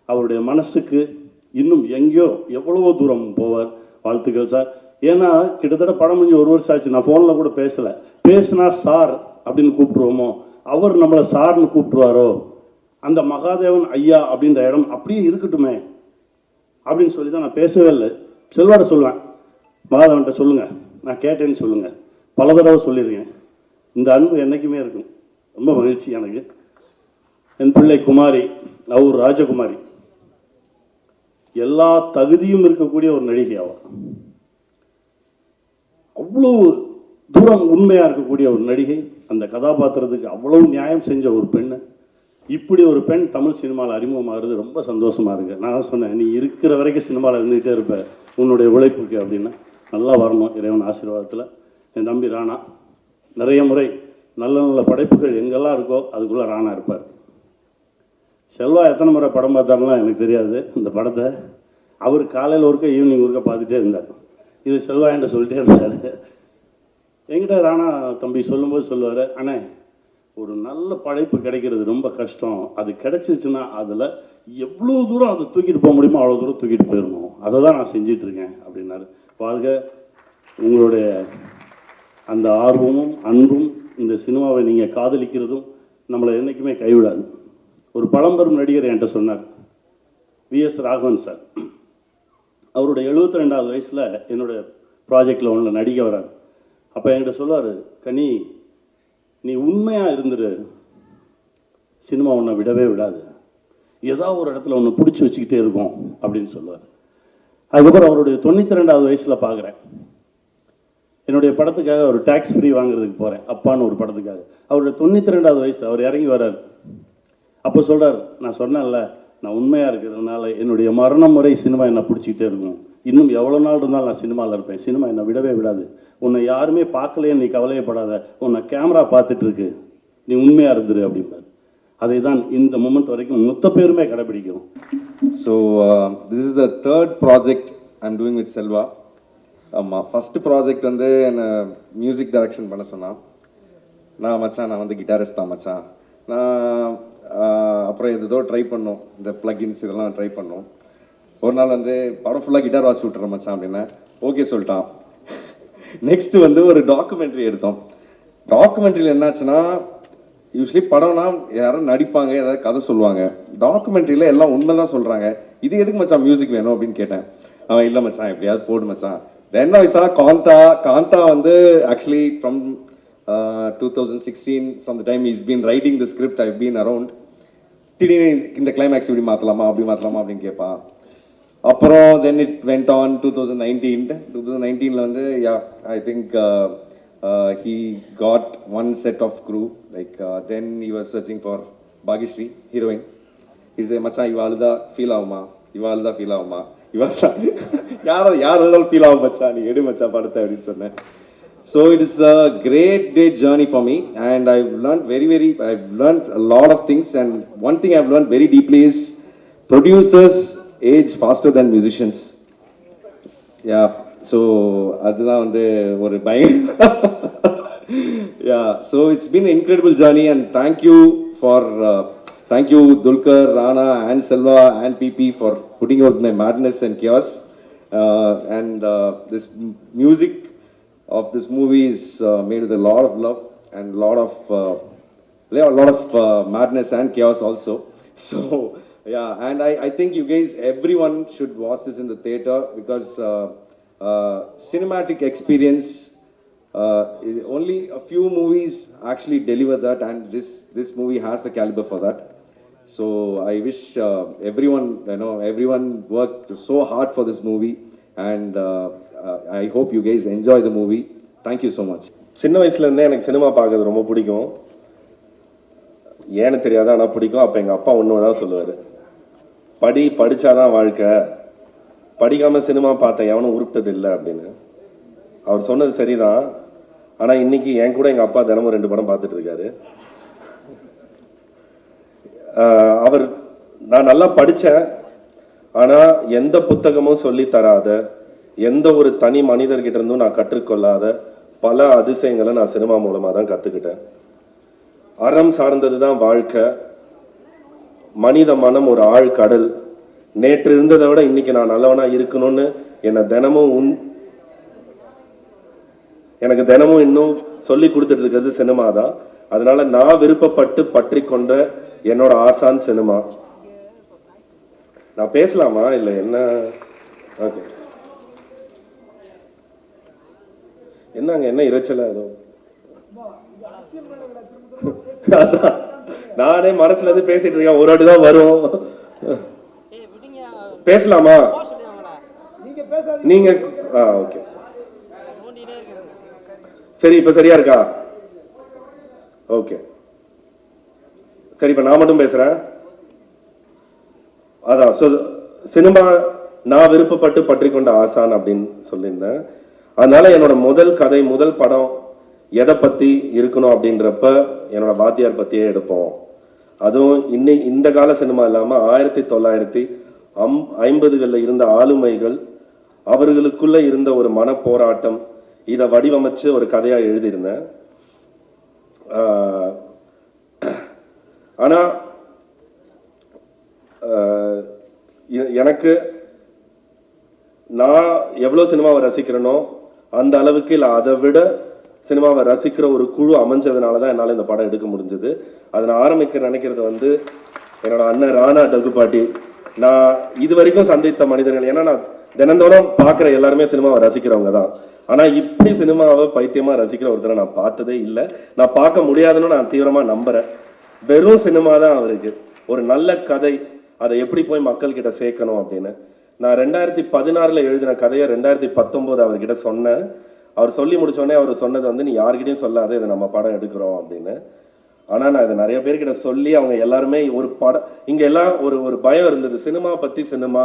அவருடைய மனசுக்கு இன்னும் எங்கேயோ எவ்வளவோ தூரம் போவார். வாழ்த்துக்கள் சார். ஏன்னா கிட்டத்தட்ட படம் முடிஞ்சு 1 வருஷம் ஆச்சு. நான் ஃபோனில் கூட பேசினா சார் அப்படின்னு கூப்பிட்ருவோமோ, அவர் நம்மளை சார்னு கூப்பிட்ருவாரோ, அந்த மகாதேவன் ஐயா அப்படின்ற இடம் அப்படியே இருக்கட்டுமே அப்படின்னு சொல்லி தான் நான் பேசவே இல்லை. செல்வாட சொல்லுவேன், மகாதேவன்கிட்ட சொல்லுங்கள், நான் கேட்டேன்னு சொல்லுங்கள். பல தடவை சொல்லியிருக்கேன். இந்த அன்பு என்றைக்குமே இருக்கும். ரொம்ப மகிழ்ச்சி எனக்கு. என் பிள்ளை குமாரி, அவர் ராஜகுமாரி. எல்லா தகுதியும் இருக்கக்கூடிய ஒரு நடிகை அவர். அவ்வளோ தூரம் உண்மையாக இருக்கக்கூடிய ஒரு நடிகை. அந்த கதாபாத்திரத்துக்கு அவ்வளவு நியாயம் செஞ்ச ஒரு பெண்ணு. இப்படி ஒரு பெண் தமிழ் சினிமாவில் அறிமுகமாகிறது ரொம்ப சந்தோஷமாக இருக்குது. நான் சொன்னேன், நீ இருக்கிற வரைக்கும் சினிமாவில் இருந்துகிட்டே இருப்ப உன்னுடைய உழைப்புக்கு அப்படின்னு. நல்லா வரணும் இறைவன் ஆசீர்வாதத்தில். என் தம்பி ராணா நிறைய முறை நல்ல நல்ல படைப்புகள் எங்கெல்லாம் இருக்கோ அதுக்குள்ளே ராணா இருப்பார். செல்வா எத்தனை முறை படம் பார்த்தாருலாம் எனக்கு தெரியாது. இந்த படத்தை அவர் காலையில் ஒருக்க ஈவினிங் ஒருக்க பார்த்துட்டே இருந்தார். இது செல்வா என்கிட்ட சொல்லிட்டே இருந்தார். என்கிட்ட ராணா தம்பி சொல்லும்போது சொல்லுவார், அண்ணே ஒரு நல்ல படைப்பு கிடைக்கிறது ரொம்ப கஷ்டம், அது கிடைச்சிருச்சுன்னா அதில் எவ்வளோ தூரம் அதை தூக்கிட்டு போக முடியுமோ அவ்வளோ தூரம் தூக்கிட்டு போயிடணும், அதை தான் நான் செஞ்சிட்ருக்கேன் அப்படின்னாரு. வாழ்க. உங்களுடைய அந்த ஆர்வமும் அன்பும் இந்த சினிமாவை நீங்கள் காதலிக்கிறதும் நம்மளை என்றைக்குமே கைவிடாது. ஒரு பழம்பெரும் நடிகர் என்கிட்ட சொன்னார், விஎஸ் ராகவன் சார். அவருடைய 72வது வயசில் என்னுடைய ப்ராஜெக்டில் ஒன்றில் நடிக்க வரார். அப்போ என்கிட்ட சொல்லுவார், கனி நீ உண்மையாக இருந்துரு, சினிமா உன்னை விடவே விடாது, ஏதாவது ஒரு இடத்துல ஒன்று பிடிச்சி வச்சுக்கிட்டே இருக்கும் அப்படின்னு சொல்லுவார். அதுக்கப்புறம் அவருடைய 92வது வயசில் பார்க்குறேன். என்னுடைய படத்துக்காக ஒரு டேக்ஸ் ஃப்ரீ வாங்குறதுக்கு போகிறேன், அப்பான்னு ஒரு படத்துக்காக. அவருடைய 92வது வயசு. அவர் இறங்கி வர்றார். அப்போ சொல்கிறார், நான் சொன்னேன்ல, நான் உண்மையாக இருக்கிறதுனால என்னுடைய மரணம் வரை சினிமா என்னை பிடிச்சிக்கிட்டே இருக்கும், இன்னும் எவ்வளோ நாள் இருந்தாலும் நான் சினிமாவில் இருப்பேன், சினிமா என்னை விடவே விடாது, உன்னை யாருமே பார்க்கலையே நீ கவலையப்படாத, உன்னை கேமரா பார்த்துட்டு இருக்கு, நீ உண்மையாக இருந்துரு அப்படிம்பார். அதை தான் இந்த மூமெண்ட் வரைக்கும் மொத்த பேருமே கடைபிடிக்கிறோம். So this is the third project I'm doing with Selva. ஆமாம், ஃபஸ்ட்டு ப்ராஜெக்ட் வந்து என்னை மியூசிக் டைரக்ஷன் பண்ண சொன்னான். நான் மச்சான், நான் வந்து கிட்டாரிஸ்ட் தான் மச்சான். நான் அப்புறம் ஏதோ ட்ரை பண்ணோம், இந்த ப்ளகின்ஸ் இதெல்லாம் ட்ரை பண்ணோம். ஒரு நாள் வந்து படம் ஃபுல்லாக கிட்டார் வாசி விட்டுறேன் மச்சான் அப்படின்னா ஓகே சொல்லிட்டான். நெக்ஸ்ட்டு வந்து ஒரு டாக்குமெண்ட்ரி எடுத்தோம். டாக்குமெண்ட்ரியில் என்னாச்சுன்னா, யூஸ்வலி படம்னா யாரும் நடிப்பாங்க, ஏதாவது கதை சொல்லுவாங்க. டாக்குமெண்ட்ரியில் எல்லாம் உண்மை தான் சொல்கிறாங்க. இது எதுக்கு மச்சான் மியூசிக் வேணும் அப்படின்னு கேட்டேன். அவன் இல்லை மச்சான் எப்படியாவது போடு மச்சான். தென் ஐ சா காந்தா வந்து actually from 2016, from the time he's been writing the script, I've been around. திடீர்னு இந்த கிளைமேக்ஸ் இப்படி மாற்றலாமா அப்படி மாற்றலாமா அப்படின்னு கேட்பான். அப்புறம் தென் இட் வெண்ட் ஆன் 2019ல வந்து I think he got one set of crew, like then he was searching for Bhagyashree, heroine. He said, மச்சான் இவாளுதா ஃபீல் ஆகுமா, இவாளுதா ஃபீல் ஆகுமா, இவாள்தான் யார் இருந்தாலும் ஃபீல் ஆகும் மச்சான், நீ எடு மச்சான் படத்தை அப்படின்னு சொன்னேன். So it is a great journey for me, and I've learned a lot of things, and one thing I've learned very deeply is producers age faster than musicians. Yeah, so adha வந்து ஒரு yeah, so it's been an incredible journey, and thank you Dulkar, Rana and Selva and PP for putting out my madness and chaos. This music of this movie is made with a lot of love and a lot of madness and chaos also. So yeah, and I think you guys, everyone should watch this in the theater because cinematic experience. Only a few movies actually deliver that, and this movie has the caliber for that. So I wish everyone worked so hard for this movie, and I hope you guys enjoy the movie. Thank you so much. சின்ன வயசுலேருந்தே எனக்கு சினிமா பார்க்கறது ரொம்ப பிடிக்கும். ஏன்னு தெரியாது, ஆனால் பிடிக்கும். அப்போ எங்கள் அப்பா ஒன்று தான் சொல்லுவார், படித்தாதான் வாழ்க்கை, படிக்காமல் சினிமா பார்த்த எவனும் உருப்பிட்டது இல்லை அப்படின்னு. அவர் சொன்னது சரிதான். ஆனால் இன்னைக்கு என் கூட எங்கள் அப்பா தினமும் 2 படம் பார்த்துட்டு இருக்காரு. நான் நல்லா படித்தேன், ஆனால் எந்த புத்தகமும் சொல்லி தராத, எந்த ஒரு தனி மனிதர்கிட்ட இருந்தும் நான் கற்றுக்கொள்ளாத பல அதிசயங்களை நான் சினிமா மூலமாக தான் கற்றுக்கிட்டேன். அறம் சார்ந்தது தான் வாழ்க்கை. மனித மனம் ஒரு ஆழ்கடல். நேற்று இருந்ததை விட இன்னைக்கு நான் நல்லவனா இருக்கணும்னு எனக்கு தினமும் இன்னும் சொல்லி கொடுத்துட்டு இருக்கிறது சினிமா தான். அதனால நான் விருப்பப்பட்டு பற்றி கொண்ட என்னோட ஆசான் சினிமா. நான் பேசலாமா இல்லை என்ன? ஓகே, என்னங்க என்ன இறைச்சல? ஏதோ நானே மனசுல இருந்து பேசிட்டு இருக்கேன், ஒரு வாட்டி தான் வரும். பேசலாமா நீங்க? ஓகே சரி, இப்ப சரியா இருக்கா? ஓகே சரி, இப்ப நான் மட்டும் பேசுறேன். அதான் சினிமா நான் விருப்பப்பட்டு பற்றி கொண்ட ஆசான் அப்படின்னு சொல்லியிருந்தேன். அதனால என்னோட முதல் கதை, முதல் படம் எதை பத்தி இருக்கணும் அப்படின்றப்ப என்னோட வாத்தியார் பத்தியே எடுப்போம். அதுவும் இந்த கால சினிமா இல்லாம 1950களில் இருந்த ஆளுமைகள், அவர்களுக்குள்ள இருந்த ஒரு மன போராட்டம், இதை வடிவமைச்சு ஒரு கதையா எழுதியிருந்தேன். ஆனா எனக்கு நான் எவ்வளவு சினிமாவை ரசிக்கிறேனோ அந்த அளவுக்கு இல்லை அதை விட சினிமாவை ரசிக்கிற ஒரு குழு அமைஞ்சதுனால தான் என்னால் இந்த படம் எடுக்க முடிஞ்சது. அதை நான் ஆரம்பிக்க நினைக்கிறது என்னோட அண்ணன் ராணா டகுபாட்டி. நான் இது வரைக்கும் சந்தித்த மனிதர்கள், ஏன்னா நான் தினந்தோறும் பார்க்குற எல்லாருமே சினிமாவை ரசிக்கிறவங்க தான். ஆனால் இப்படி சினிமாவை பைத்தியமாக ரசிக்கிற ஒருத்தரை நான் பார்த்ததே இல்லை. நான் பார்க்க முடியாதுன்னு நான் தீவிரமாக நம்புகிறேன். வெறும் சினிமா தான் அவருக்கு. ஒரு நல்ல கதை, அதை எப்படி போய் மக்கள்கிட்ட சேர்க்கணும் அப்படின்னு. நான் 2016 எழுதின கதையை 2019 அவர்கிட்ட சொன்னேன். அவர் சொல்லி முடிச்சோடனே அவர் சொன்னது நீ யார்கிட்டையும் சொல்லாத, இதை நம்ம படம் எடுக்கிறோம் அப்படின்னு. ஆனால் நான் இதை நிறைய பேர்கிட்ட சொல்லி அவங்க எல்லாருமே ஒரு படம், இங்கே எல்லாம் ஒரு பயம் இருந்தது, சினிமா பற்றி சினிமா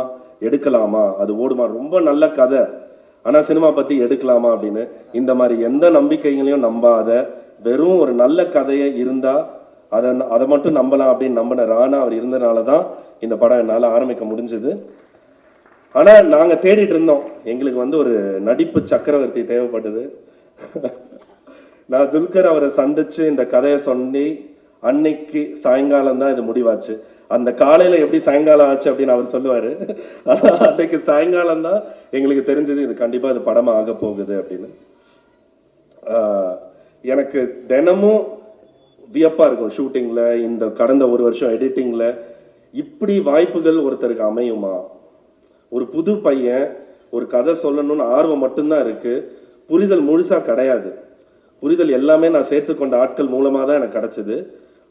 எடுக்கலாமா, அது ஓடுமா, ரொம்ப நல்ல கதை ஆனால் சினிமா பற்றி எடுக்கலாமா அப்படின்னு. இந்த மாதிரி எந்த நம்பிக்கைகளையும் நம்பாத, வெறும் ஒரு நல்ல கதையை இருந்தால் அதை மட்டும் நம்பலாம் அப்படின்னு நம்பின ராணா அவர் இருந்தனால தான் இந்த படம் என்னால் ஆரம்பிக்க முடிஞ்சது. ஆனால் நாங்கள் தேடிட்டு இருந்தோம், எங்களுக்கு ஒரு நடிப்பு சக்கரவர்த்தி தேவைப்பட்டது. நான் துல்கர் அவரை சந்திச்சு இந்த கதையை சொல்லி அன்னைக்கு சாயங்காலம் தான் இது முடிவாச்சு. அந்த காலையில் எப்படி சாயங்காலம் ஆச்சு அப்படின்னு அவர் சொல்லுவார். அன்னைக்கு சாயங்காலம் தான் எங்களுக்கு தெரிஞ்சது இது கண்டிப்பாக இது படமாக ஆக போகுது அப்படின்னு. எனக்கு தினமும் வியப்பாக இருக்கும் ஷூட்டிங்கில், இந்த கடந்த 1 வருஷம் எடிட்டிங்கில் இப்படி வாய்ப்புகள் ஒருத்தருக்கு அமையுமா? ஒரு புது பையன் ஒரு கதை சொல்லணும்னு ஆர்வம் மட்டும்தான் இருக்கு, புரிதல் முழுசா கிடையாது. புரிதல் எல்லாமே நான் சேர்த்துக்கொண்ட ஆட்கள் மூலமாக தான் எனக்கு கிடைச்சது.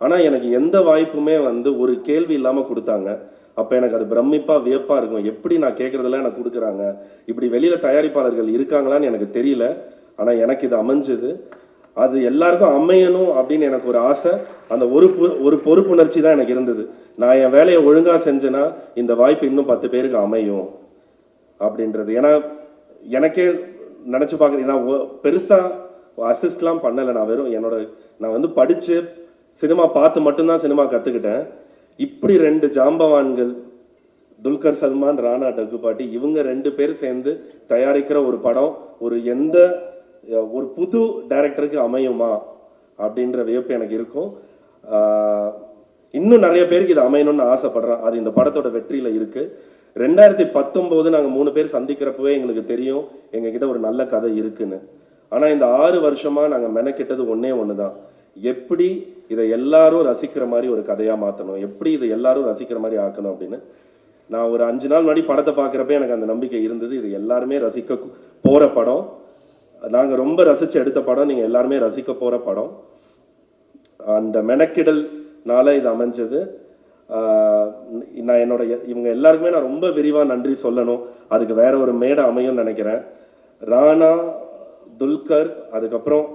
ஆனால் எனக்கு எந்த வாய்ப்புமே ஒரு கேள்வி இல்லாமல் கொடுத்தாங்க. அப்போ எனக்கு அது பிரமிப்பாக வியப்பாக இருக்கும், எப்படி நான் கேட்குறதெல்லாம் எனக்கு கொடுக்குறாங்க, இப்படி வெளியில் தயாரிப்பாளர்கள் இருக்காங்களான்னு எனக்கு தெரியல. ஆனால் எனக்கு இது அமைஞ்சது. அது எல்லாருக்கும் அமையணும் அப்படின்னு எனக்கு ஒரு ஆசை. அந்த ஒரு பொறுப்புணர்ச்சி தான் எனக்கு இருந்தது. நான் என் வேலையை ஒழுங்காக செஞ்சேன்னா இந்த வாய்ப்பு இன்னும் 10 பேருக்கு அமையும் அப்படின்றது. ஏன்னா எனக்கே நினச்சி பார்க்குறேன், நான் பெருசாக அசிஸ்ட்லாம் பண்ணலை. நான் வெறும் நான் படித்து சினிமா பார்த்து மட்டும்தான் சினிமா கற்றுக்கிட்டேன். இப்படி 2 ஜாம்பவான்கள், துல்கர் சல்மான், ராணா டகுபாட்டி, இவங்க 2 பேர் சேர்ந்து தயாரிக்கிற ஒரு படம் ஒரு புது டைரக்டருக்கு அமையுமா அப்படின்ற வியப்பு எனக்கு இருக்கும். இன்னும் நிறைய பேருக்கு இது அமையணும்னு ஆசைப்படுறேன். அது இந்த படத்தோட வெற்றியில் இருக்கு. 2019 நாங்கள் 3 பேர் சந்திக்கிறப்பவே எங்களுக்கு தெரியும் எங்ககிட்ட ஒரு நல்ல கதை இருக்குன்னு. ஆனால் இந்த 6 வருஷமா நாங்கள் மெனக்கிட்டது ஒன்னே ஒன்று தான், எப்படி இதை எல்லாரும் ரசிக்கிற மாதிரி ஒரு கதையாக மாற்றணும், எப்படி இதை எல்லாரும் ரசிக்கிற மாதிரி ஆக்கணும் அப்படின்னு. நான் ஒரு 5 நாள் முன்னாடி படத்தை பார்க்குறப்ப எனக்கு அந்த நம்பிக்கை இருந்தது. இது எல்லாருமே ரசிக்க போகிற படம், நாங்கள் ரொம்ப ரசித்து எடுத்த படம், நீங்கள் எல்லாருமே ரசிக்க போகிற படம். அந்த மெனக்கிடல்னால இது அமைஞ்சது. நான் என்னோட இவங்க எல்லாருக்குமே நான் ரொம்ப விரிவாக நன்றி சொல்லணும். அதுக்கு வேற ஒரு மேடை அமையும்னு நினைக்கிறேன். ராணா, துல்கர், அதுக்கப்புறம்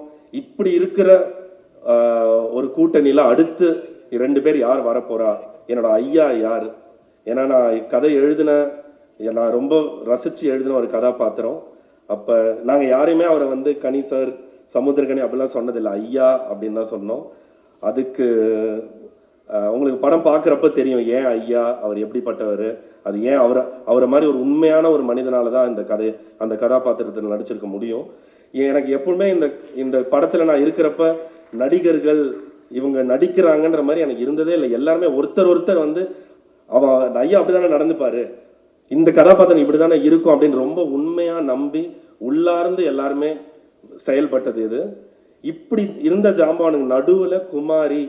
இப்படி இருக்கிற ஒரு கூட்டணியில் அடுத்து 2 பேர் யார் வரப்போறா, என்னோட ஐயா யார். ஏன்னா நான் கதை நான் ரொம்ப ரசித்து எழுதின ஒரு கதாபாத்திரம். அப்போ நாங்கள் யாரையுமே அவரை வந்து கனி சார், சமுத்திரகனி அப்படிலாம் சொன்னதில்லை, ஐயா அப்படின்னு தான் சொன்னோம். அதுக்கு உங்களுக்கு படம் பார்க்குறப்ப தெரியும் ஏன் ஐயா, அவர் எப்படிப்பட்டவர், அது ஏன் அவரை மாதிரி ஒரு உண்மையான ஒரு மனிதனால தான் அந்த கதாபாத்திரத்தில் நடிச்சிருக்க முடியும். எனக்கு எப்பவுமே இந்த படத்தில் நான் இருக்கிறப்ப நடிகர்கள் இவங்க நடிக்கிறாங்கன்ற மாதிரி எனக்கு இருந்ததே இல்லை. எல்லாருமே ஒருத்தர் வந்து அவன் ஐயா அப்படிதானே நடந்துப்பாரு, இந்த கதாபாத்திரம் இப்படிதானே இருக்கும் அப்படின்னு ரொம்ப உண்மையா நம்பி உள்ளார்ந்து எல்லாருமே செயல்பட்டது இது. இப்படி இருந்த ஜாம்பானுக்கு நடுவுல குமாரி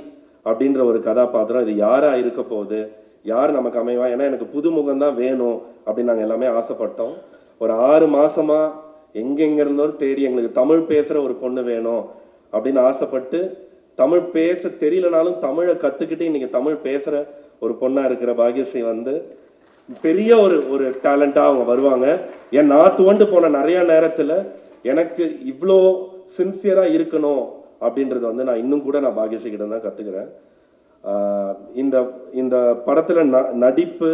அப்படின்ற ஒரு கதாபாத்திரம், இது யாரா இருக்க போகுது, யார் நமக்கு அமைவா, ஏன்னா எனக்கு புதுமுகம் தான் வேணும் அப்படின்னு நாங்கள் எல்லாமே ஆசைப்பட்டோம். ஒரு 6 மாசமா எங்கெங்க இருந்தோ தேடி எங்களுக்கு தமிழ் பேசுற ஒரு பொண்ணு வேணும் அப்படின்னு ஆசைப்பட்டு, தமிழ் பேச தெரியலனாலும் தமிழை கத்துக்கிட்டு இன்னைக்கு தமிழ் பேசுற ஒரு பொண்ணா இருக்கிற பாக்யஸ்ரீ வந்து பெரிய ஒரு டேலண்டா அவங்க வருவாங்க. ஏன் நான் துவண்டு போன நிறைய நேரத்துல எனக்கு இவ்வளோ சின்சியரா இருக்கணும் அப்படின்றது வந்து நான் இன்னும் கூட நான் பாக்யஸ்ரீ கிட்ட தான் கத்துக்கிறேன். இந்த படத்துல நடிப்பு,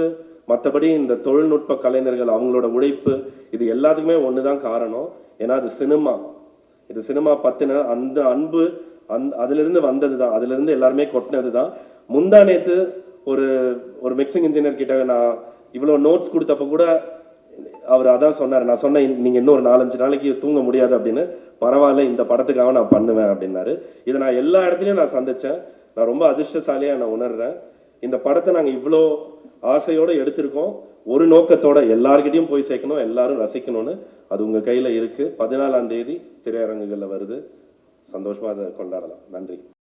மற்றபடி இந்த தொழில்நுட்ப கலைஞர்கள் அவங்களோட உழைப்பு, இது எல்லாத்துக்குமே ஒண்ணுதான் காரணம். ஏன்னா அது சினிமா பத்தின அந்த அன்பு அதிலிருந்து வந்தது தான், அதுல இருந்து எல்லாருமே கொட்டினது தான். முந்தா நேத்து ஒரு மிக்சிங் இன்ஜினியர் கிட்ட நான் இவ்வளவு நோட்ஸ் கொடுத்தப்ப கூட அவர் அதான் சொன்னார். நான் சொன்னேன், நீங்க இன்னும் ஒரு 4-5 நாளைக்கு தூங்க முடியாது அப்படின்னு. பரவாயில்ல, இந்த படத்துக்காக நான் பண்ணுவேன் அப்படின்னாரு. இதை நான் எல்லா இடத்துலையும் நான் சந்திச்சேன். நான் ரொம்ப அதிர்ஷ்டசாலியா நான் உணர்றேன். இந்த படத்தை நாங்கள் இவ்வளோ ஆசையோடு எடுத்திருக்கோம், ஒரு நோக்கத்தோட எல்லார்கிட்டையும் போய் சேர்க்கணும், எல்லாரும் ரசிக்கணும்னு. அது உங்க கையில இருக்கு. 14ஆம் தேதி திரையரங்குகளில் வருது. சந்தோஷமா அதை கொண்டாடலாம். நன்றி.